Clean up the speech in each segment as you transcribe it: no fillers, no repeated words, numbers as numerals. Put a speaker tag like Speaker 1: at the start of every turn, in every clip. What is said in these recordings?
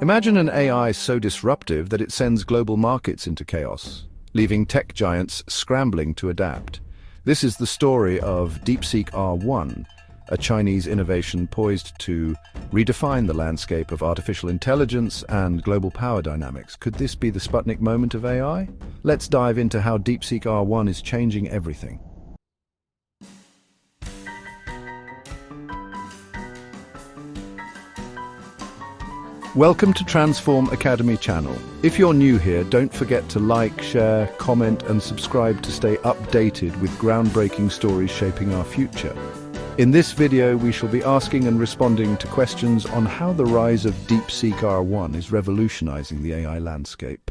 Speaker 1: Imagine an AI so disruptive that it sends global markets into chaos, leaving tech giants scrambling to adapt. This is the story of DeepSeek R1, a Chinese innovation poised to redefine the landscape of artificial intelligence and global power dynamics. Could this be the Sputnik moment of AI? Let's dive into how DeepSeek R1 is changing everything. Welcome to Transform Academy channel. If you're new here, don't forget to like, share, comment, and subscribe to stay updated with groundbreaking stories shaping our future. In this video, we shall be asking and responding to questions on how the rise of DeepSeek R1 is revolutionizing the AI landscape.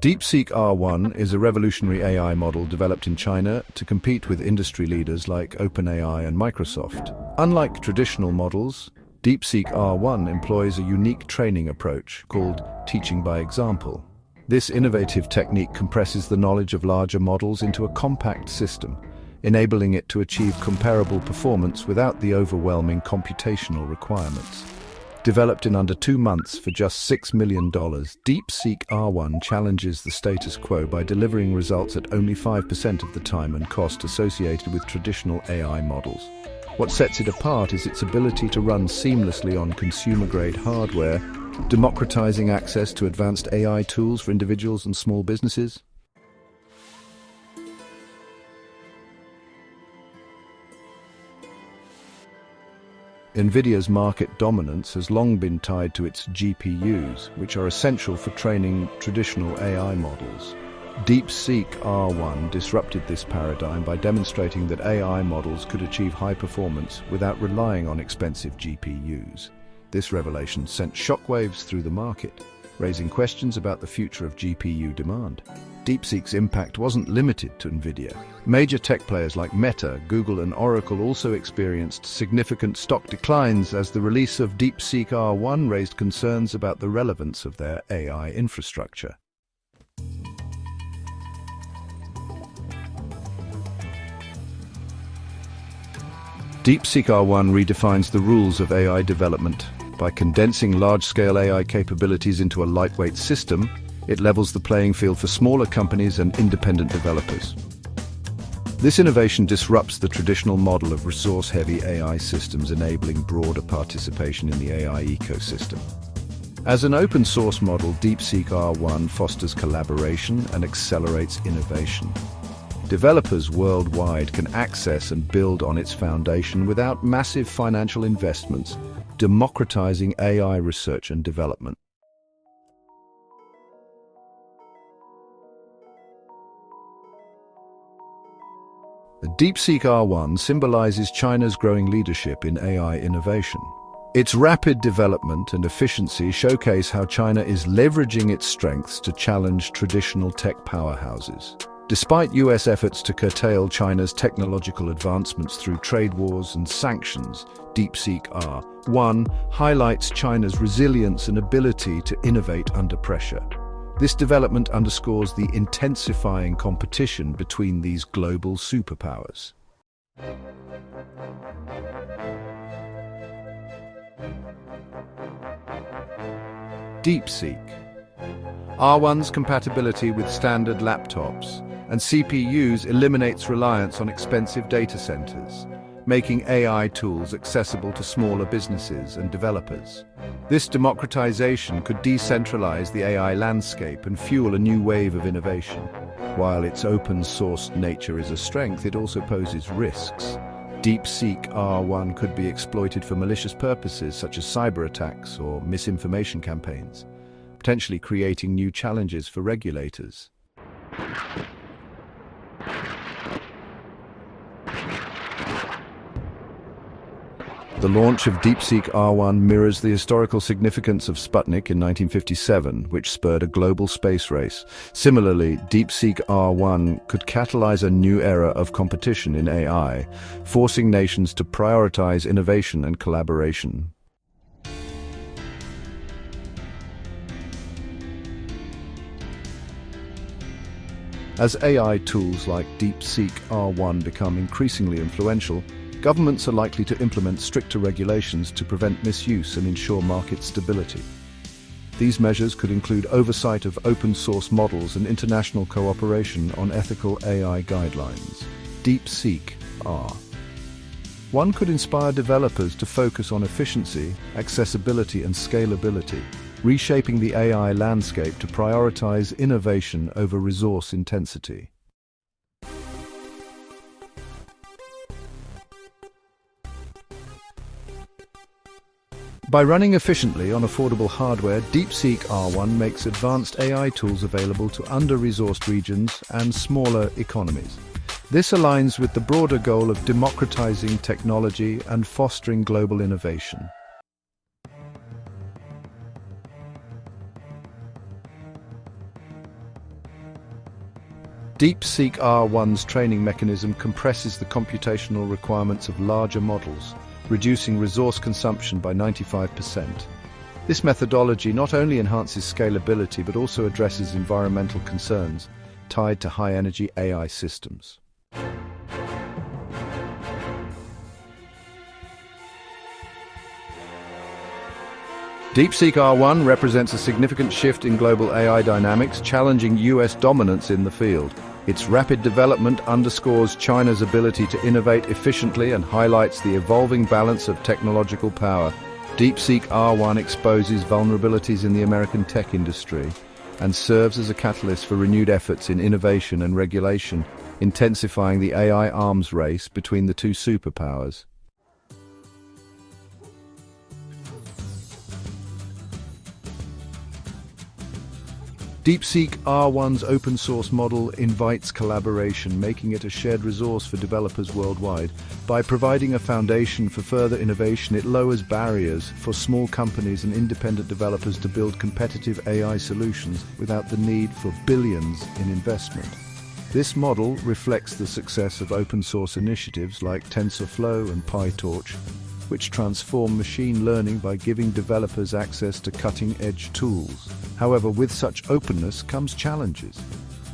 Speaker 1: DeepSeek R1 is a revolutionary AI model developed in China to compete with industry leaders like OpenAI and Microsoft. Unlike traditional models, DeepSeek R1 employs a unique training approach called teaching by example. This innovative technique compresses the knowledge of larger models into a compact system, enabling it to achieve comparable performance without the overwhelming computational requirements. Developed in under 2 months for just $6 million, DeepSeek R1 challenges the status quo by delivering results at only 5% of the time and cost associated with traditional AI models. What sets it apart is its ability to run seamlessly on consumer-grade hardware, democratizing access to advanced AI tools for individuals and small businesses. Nvidia's market dominance has long been tied to its GPUs, which are essential for training traditional AI models. DeepSeek R1 disrupted this paradigm by demonstrating that AI models could achieve high performance without relying on expensive GPUs. This revelation sent shockwaves through the market, raising questions about the future of GPU demand. DeepSeek's impact wasn't limited to Nvidia. Major tech players like Meta, Google, and Oracle also experienced significant stock declines as the release of DeepSeek R1 raised concerns about the relevance of their AI infrastructure. DeepSeek R1 redefines the rules of AI development. By condensing large-scale AI capabilities into a lightweight system, it levels the playing field for smaller companies and independent developers. This innovation disrupts the traditional model of resource-heavy AI systems, enabling broader participation in the AI ecosystem. As an open-source model, DeepSeek R1 fosters collaboration and accelerates innovation. Developers worldwide can access and build on its foundation without massive financial investments, democratizing AI research and development. The DeepSeek R1 symbolizes China's growing leadership in AI innovation. Its rapid development and efficiency showcase how China is leveraging its strengths to challenge traditional tech powerhouses. Despite U.S. efforts to curtail China's technological advancements through trade wars and sanctions, DeepSeek R1 highlights China's resilience and ability to innovate under pressure. This development underscores the intensifying competition between these global superpowers. DeepSeek R1's compatibility with standard laptops and CPUs eliminates reliance on expensive data centers, making AI tools accessible to smaller businesses and developers. This democratization could decentralize the AI landscape and fuel a new wave of innovation. While its open-source nature is a strength, it also poses risks. DeepSeek R1 could be exploited for malicious purposes such as cyber attacks or misinformation campaigns, potentially creating new challenges for regulators. The launch of DeepSeek R1 mirrors the historical significance of Sputnik in 1957, which spurred a global space race. Similarly, DeepSeek R1 could catalyze a new era of competition in AI, forcing nations to prioritize innovation and collaboration. As AI tools like DeepSeek R1 become increasingly influential, governments are likely to implement stricter regulations to prevent misuse and ensure market stability. These measures could include oversight of open-source models and international cooperation on ethical AI guidelines. DeepSeek R1 could inspire developers to focus on efficiency, accessibility, and scalability, reshaping the AI landscape to prioritize innovation over resource intensity. By running efficiently on affordable hardware, DeepSeek R1 makes advanced AI tools available to under-resourced regions and smaller economies. This aligns with the broader goal of democratizing technology and fostering global innovation. DeepSeek R1's training mechanism compresses the computational requirements of larger models, reducing resource consumption by 95%. This methodology not only enhances scalability but also addresses environmental concerns tied to high-energy AI systems. DeepSeek R1 represents a significant shift in global AI dynamics, challenging U.S. dominance in the field. Its rapid development underscores China's ability to innovate efficiently and highlights the evolving balance of technological power. DeepSeek R1 exposes vulnerabilities in the American tech industry and serves as a catalyst for renewed efforts in innovation and regulation, intensifying the AI arms race between the two superpowers. DeepSeek R1's open-source model invites collaboration, making it a shared resource for developers worldwide. By providing a foundation for further innovation, it lowers barriers for small companies and independent developers to build competitive AI solutions without the need for billions in investment. This model reflects the success of open-source initiatives like TensorFlow and PyTorch, which transform machine learning by giving developers access to cutting-edge tools. However, with such openness comes challenges.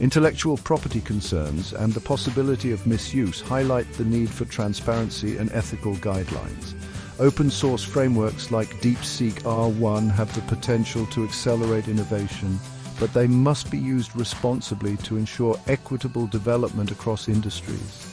Speaker 1: Intellectual property concerns and the possibility of misuse highlight the need for transparency and ethical guidelines. Open-source frameworks like DeepSeek R1 have the potential to accelerate innovation, but they must be used responsibly to ensure equitable development across industries.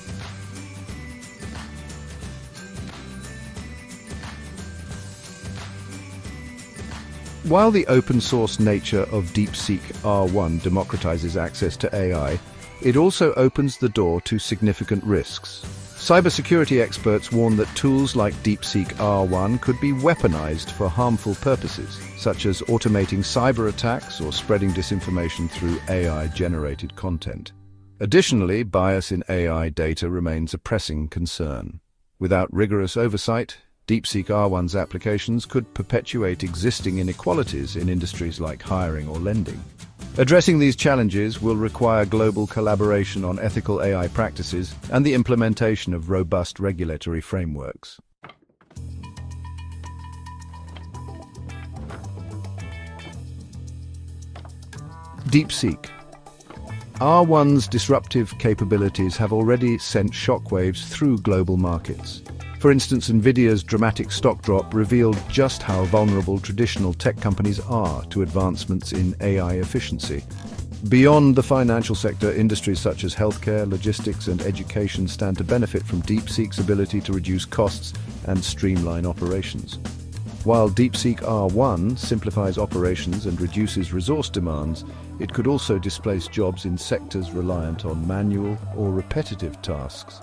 Speaker 1: While the open-source nature of DeepSeek R1 democratizes access to AI, it also opens the door to significant risks. Cybersecurity experts warn that tools like DeepSeek R1 could be weaponized for harmful purposes, such as automating cyber attacks or spreading disinformation through AI-generated content. Additionally, bias in AI data remains a pressing concern. Without rigorous oversight, DeepSeek R1's applications could perpetuate existing inequalities in industries like hiring or lending. Addressing these challenges will require global collaboration on ethical AI practices and the implementation of robust regulatory frameworks. DeepSeek R1's disruptive capabilities have already sent shockwaves through global markets. For instance, Nvidia's dramatic stock drop revealed just how vulnerable traditional tech companies are to advancements in AI efficiency. Beyond the financial sector, industries such as healthcare, logistics, and education stand to benefit from DeepSeek's ability to reduce costs and streamline operations. While DeepSeek R1 simplifies operations and reduces resource demands, it could also displace jobs in sectors reliant on manual or repetitive tasks.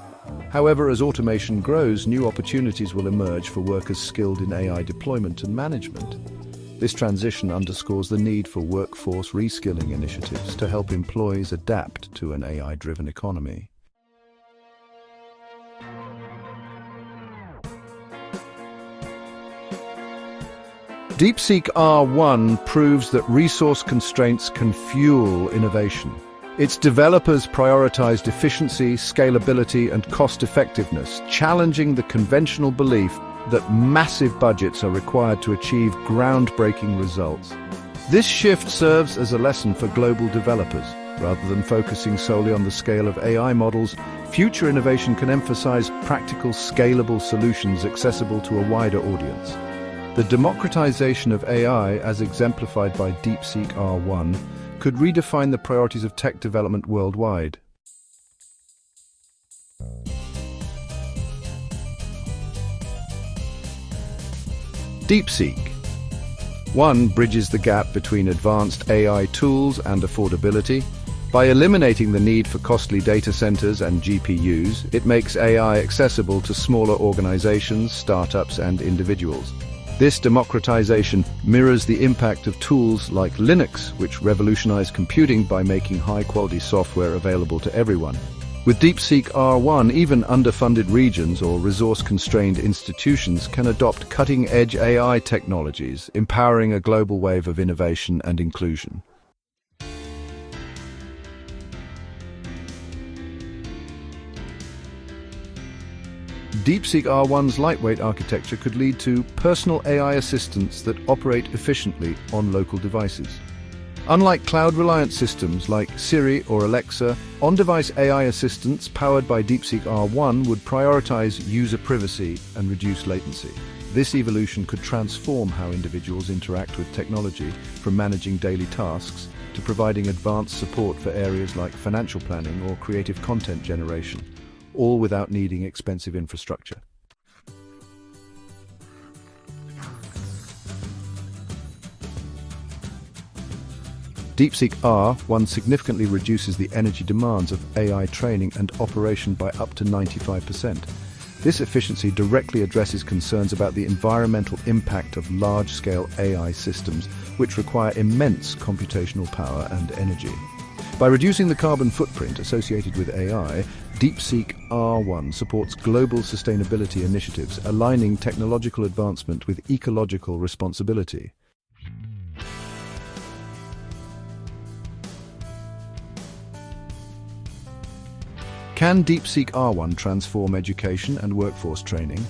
Speaker 1: However, as automation grows, new opportunities will emerge for workers skilled in AI deployment and management. This transition underscores the need for workforce reskilling initiatives to help employees adapt to an AI-driven economy. DeepSeek R1 proves that resource constraints can fuel innovation. Its developers prioritized efficiency, scalability, and cost-effectiveness, challenging the conventional belief that massive budgets are required to achieve groundbreaking results. This shift serves as a lesson for global developers. Rather than focusing solely on the scale of AI models, future innovation can emphasize practical, scalable solutions accessible to a wider audience. The democratization of AI, as exemplified by DeepSeek R1, could redefine the priorities of tech development worldwide. DeepSeek R1 bridges the gap between advanced AI tools and affordability. By eliminating the need for costly data centers and GPUs, it makes AI accessible to smaller organizations, startups, and individuals. This democratization mirrors the impact of tools like Linux, which revolutionized computing by making high-quality software available to everyone. With DeepSeek R1, even underfunded regions or resource-constrained institutions can adopt cutting-edge AI technologies, empowering a global wave of innovation and inclusion. DeepSeek R1's lightweight architecture could lead to personal AI assistants that operate efficiently on local devices. Unlike cloud-reliant systems like Siri or Alexa, on-device AI assistants powered by DeepSeek R1 would prioritize user privacy and reduce latency. This evolution could transform how individuals interact with technology, from managing daily tasks to providing advanced support for areas like financial planning or creative content generation, all without needing expensive infrastructure. DeepSeek R1 significantly reduces the energy demands of AI training and operation by up to 95%. This efficiency directly addresses concerns about the environmental impact of large-scale AI systems, which require immense computational power and energy. By reducing the carbon footprint associated with AI, DeepSeek R1 supports global sustainability initiatives, aligning technological advancement with ecological responsibility. Can DeepSeek R1 transform education and workforce training?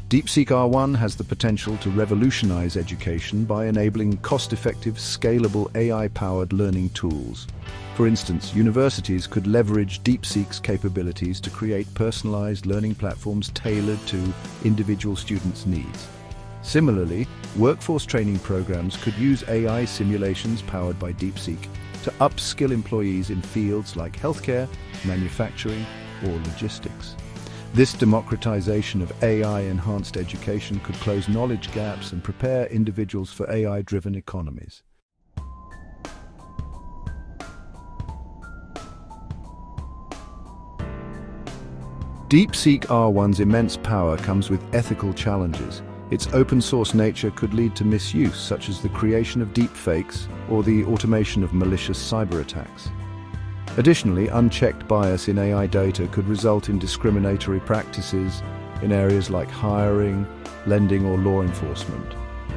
Speaker 1: DeepSeek R1 has the potential to revolutionize education by enabling cost-effective, scalable AI-powered learning tools. For instance, universities could leverage DeepSeek's capabilities to create personalized learning platforms tailored to individual students' needs. Similarly, workforce training programs could use AI simulations powered by DeepSeek to upskill employees in fields like healthcare, manufacturing, or logistics. This democratization of AI-enhanced education could close knowledge gaps and prepare individuals for AI-driven economies. DeepSeek R1's immense power comes with ethical challenges. Its open-source nature could lead to misuse, such as the creation of deepfakes or the automation of malicious cyber attacks. Additionally, unchecked bias in AI data could result in discriminatory practices in areas like hiring, lending, or law enforcement.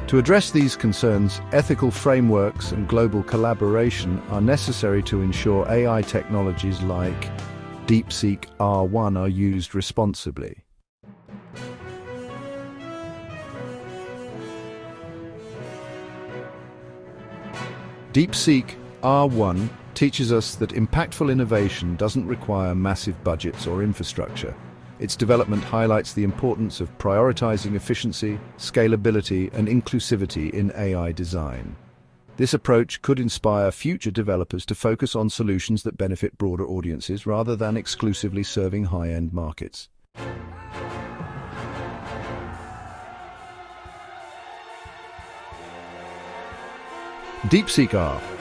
Speaker 1: To address these concerns, ethical frameworks and global collaboration are necessary to ensure AI technologies like DeepSeek R1 are used responsibly. DeepSeek R1 teaches us that impactful innovation doesn't require massive budgets or infrastructure. Its development highlights the importance of prioritizing efficiency, scalability, and inclusivity in AI design. This approach could inspire future developers to focus on solutions that benefit broader audiences rather than exclusively serving high-end markets. DeepSeek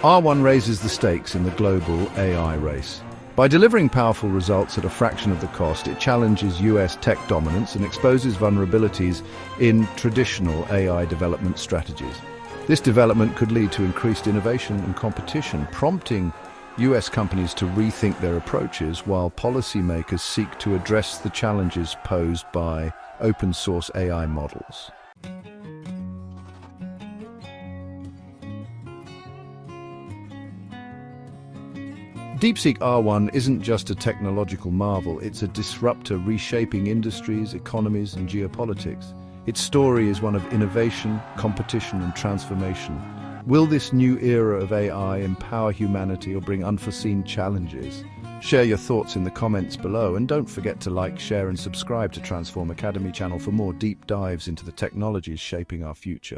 Speaker 1: R1 raises the stakes in the global AI race. By delivering powerful results at a fraction of the cost, it challenges U.S. tech dominance and exposes vulnerabilities in traditional AI development strategies. This development could lead to increased innovation and competition, prompting U.S. companies to rethink their approaches while policymakers seek to address the challenges posed by open-source AI models. DeepSeek R1 isn't just a technological marvel, it's a disruptor reshaping industries, economies, and geopolitics. Its story is one of innovation, competition, and transformation, Will this new era of AI empower humanity or bring unforeseen challenges? Share your thoughts in the comments below, and don't forget to like, share and subscribe to Transform Academy channel for more deep dives into the technologies shaping our future.